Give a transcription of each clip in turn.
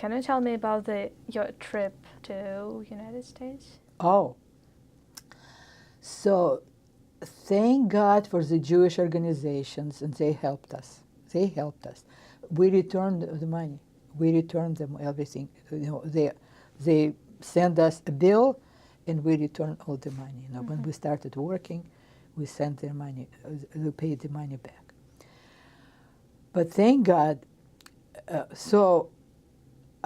Can you tell me about your trip to United States? Oh, so thank God for the Jewish organizations, and they helped us. They helped us. We returned the money. We returned them everything. They sent us a bill, and we returned all the money. When we started working, we sent their money. We paid the money back. But thank God. So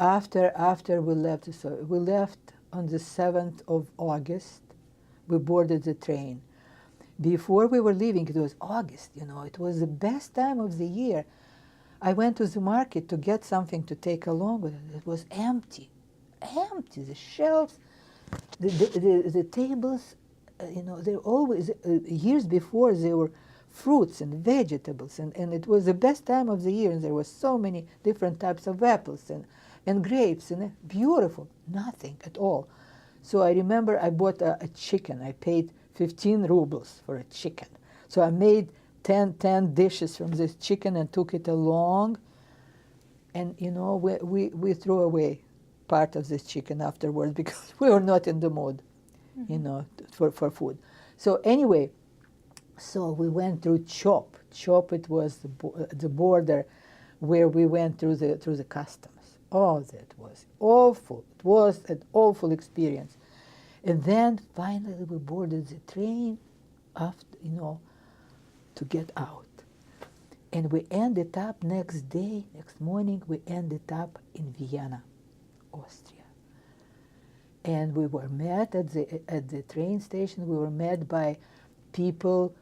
after we left, we left on the 7th of August. We boarded the train. Before we were leaving, it was August, it was the best time of the year. I went to the market to get something to take along with it. It was empty, the shelves, the tables, they're always, years before there were fruits and vegetables, and it was the best time of the year, and there were so many different types of apples and grapes, and beautiful, nothing at all. So I remember I bought a chicken. I paid 15 rubles for a chicken. So I made 10 dishes from this chicken and took it along. And, we threw away part of this chicken afterwards because we were not in the mood, for food. So anyway, so we went through Chop. Chop, it was the border where we went through the customs. Oh, that was awful. It was an awful experience. And then finally we boarded the train after, to get out. And we ended up next morning, we ended up in Vienna, Austria. And we were met at the train station. We were met by people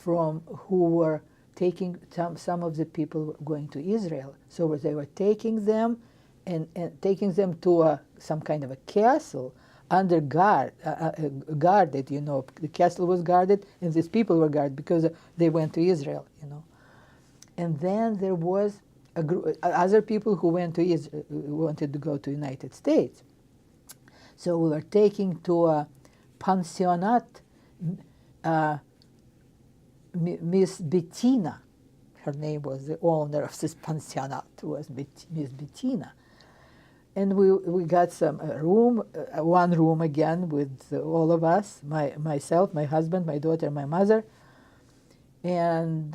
who were taking, some of the people were going to Israel. So they were taking them and taking them to some kind of a castle under guarded, the castle was guarded, and these people were guarded because they went to Israel, And then there was other people who went to Israel, wanted to go to United States. So we were taken to a pensionat, Miss Bettina, her name was the owner of this pensionat, was Miss Bettina. And we got some room, one room again with all of us, myself, my husband, my daughter, my mother. And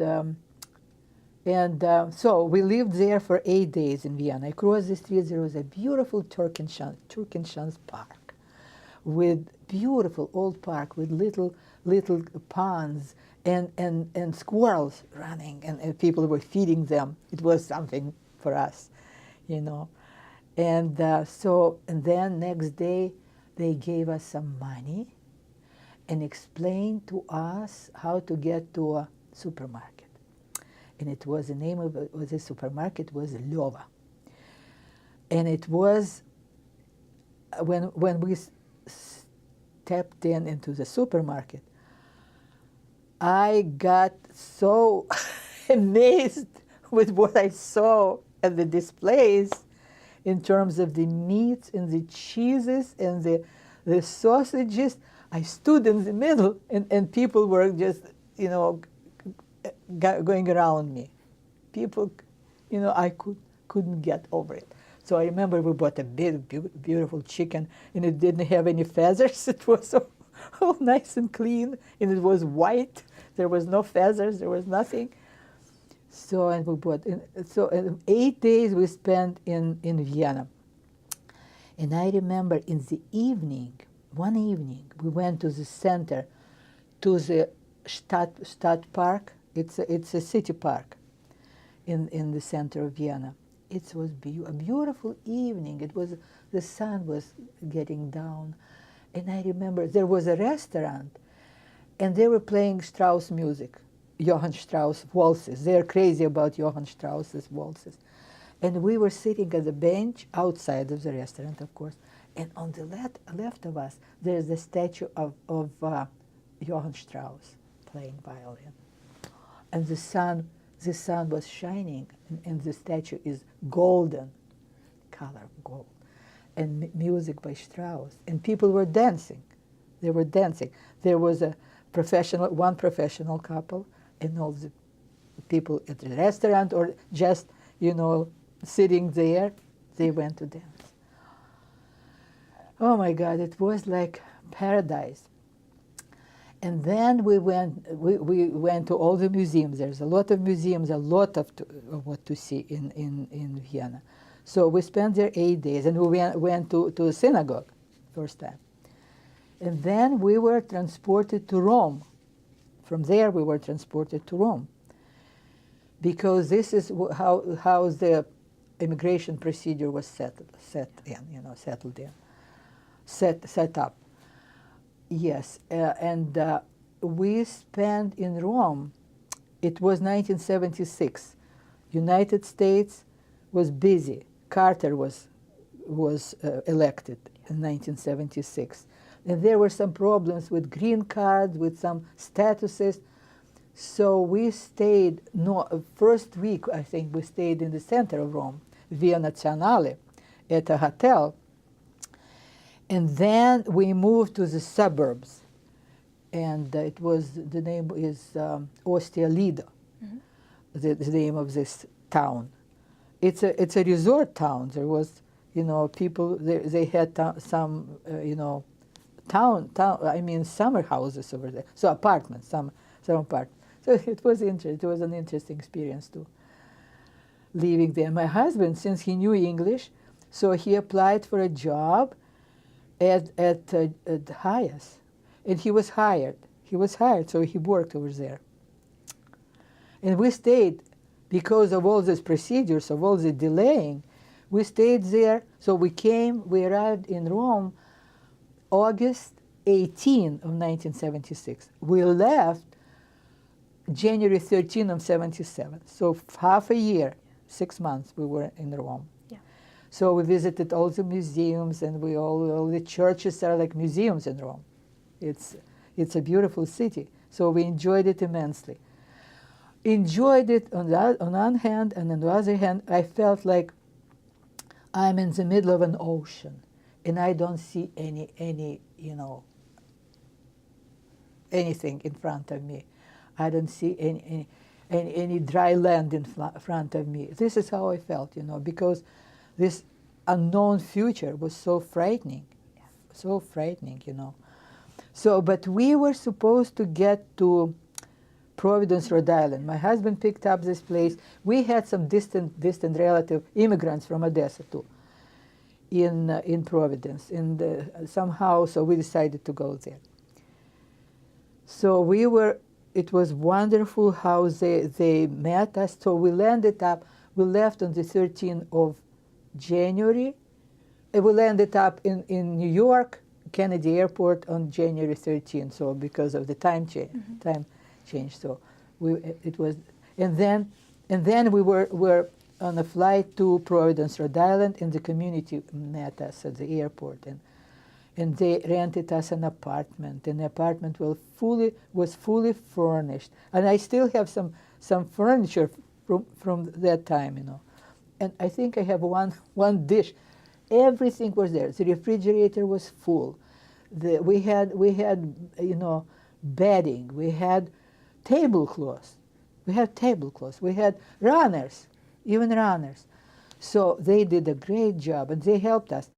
so we lived there for 8 days in Vienna. Across the street there was a beautiful Turkenschanz park, with beautiful old park with little ponds and squirrels running, and people were feeding them. It was something for us, And then next day they gave us some money and explained to us how to get to a supermarket. And it was, the name of the supermarket was Lova. And it was, when we stepped into the supermarket, I got so amazed with what I saw at the displays in terms of the meats and the cheeses and the sausages. I stood in the middle, and people were just, going around me. People, I couldn't get over it. So I remember we bought a big, beautiful chicken, and it didn't have any feathers. It was all nice and clean, and it was white. There was no feathers. There was nothing. So, and we bought, 8 days we spent in Vienna. And I remember in the evening, one evening, we went to the center, to the Stadtpark. It's a city park in the center of Vienna. It was a beautiful evening. The sun was getting down. And I remember there was a restaurant, and they were playing Strauss music. Johann Strauss waltzes. They're crazy about Johann Strauss's waltzes. And we were sitting at the bench outside of the restaurant, of course. And on the left of us, there's the statue of Johann Strauss playing violin. And the sun was shining, and the statue is golden, color gold, and music by Strauss. And people were dancing. They were dancing. There was one professional couple, and all the people at the restaurant, or just, sitting there, They went to dance. Oh my God, it was like paradise. And then we went to all the museums. There's a lot of museums, a lot of what to see in Vienna. So we spent there 8 days, and we went to a synagogue first time. And then we were transported to Rome. From there, we were transported to Rome, because this is how the immigration procedure was set up. Yes, and we spent in Rome. It was 1976. United States was busy. Carter was elected in 1976. And there were some problems with green cards, with some statuses. So we stayed, first week, I think, we stayed in the center of Rome, Via Nazionale, at a hotel. And then we moved to the suburbs. And it was, the name is Ostia Lido, the name of this town. It's a resort town. There was, people, they had some, summer houses over there. So apartments, some apartments. So it was interesting. It was an interesting experience too, living there. My husband, since he knew English, so he applied for a job at Hayes, and he was hired. He was hired, so he worked over there. And we stayed, because of all these procedures, of all the delaying, we stayed there. So we arrived in Rome August 18 of 1976. We left January 13 of 77. So half a year, 6 months, we were in Rome. Yeah. So we visited all the museums, and all the churches are like museums in Rome. It's a beautiful city. So we enjoyed it immensely. Enjoyed it on one hand, and on the other hand, I felt like I'm in the middle of an ocean, and I don't see anything in front of me. I don't see any dry land in front of me. This is how I felt, because this unknown future was so frightening, so frightening, So, but we were supposed to get to Providence, Rhode Island. My husband picked up this place. We had some distant relative immigrants from Odessa too, in Providence, and somehow, so we decided to go there. So it was wonderful how they met us. So we left on the 13th of January. We landed up in New York, Kennedy Airport, on January 13th. So because of the time change, so it was, and then we were on a flight to Providence, Rhode Island, and the community met us at the airport, and they rented us an apartment, and the apartment was fully furnished, and I still have some furniture from that time, and I think I have one dish. Everything was there. The refrigerator was full. We had bedding. We had tablecloths. We had runners, even runners. So they did a great job, and they helped us.